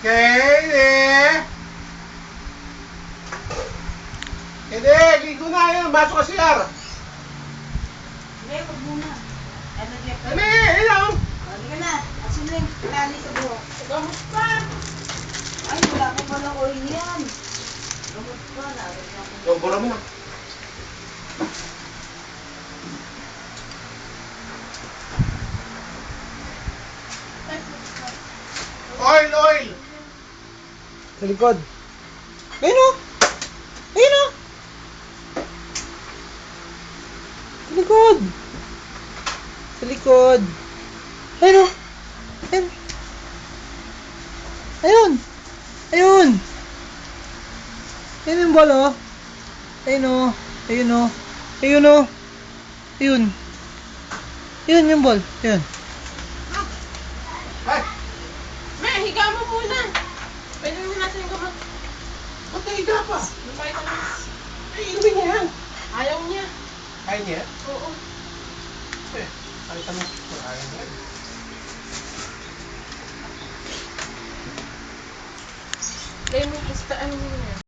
Kaylee! Kaylee, ligo na yun. Masok ka CR. Hindi, wag muna. Kaylee, ilang? Hindi ka na. Asin na yung tali sa buhok. Gamot pa. Ay, wala ko pala oil yan. Gamot pa, narin ako. Yung bura mo na. Oil! Sa likod. Ayun o! Ayun o! Sa likod! Sa likod! Ayun o! Ayun! Ayun! Ayun! Ayun yung ball o! Ayun o! Ayun o! Ayun o! Ayun! Ayun yung ball! Ayun! Ay! May, higa mo muna. Pwede mo natin yung gamot. Ba't nahiga pa? Yung vitamins. Ay, inumin niya yan. Ayaw niya. Kaya niya? Oo. Eh, nakita mo. Ayaw niya. Lemon, basta ano mo yan.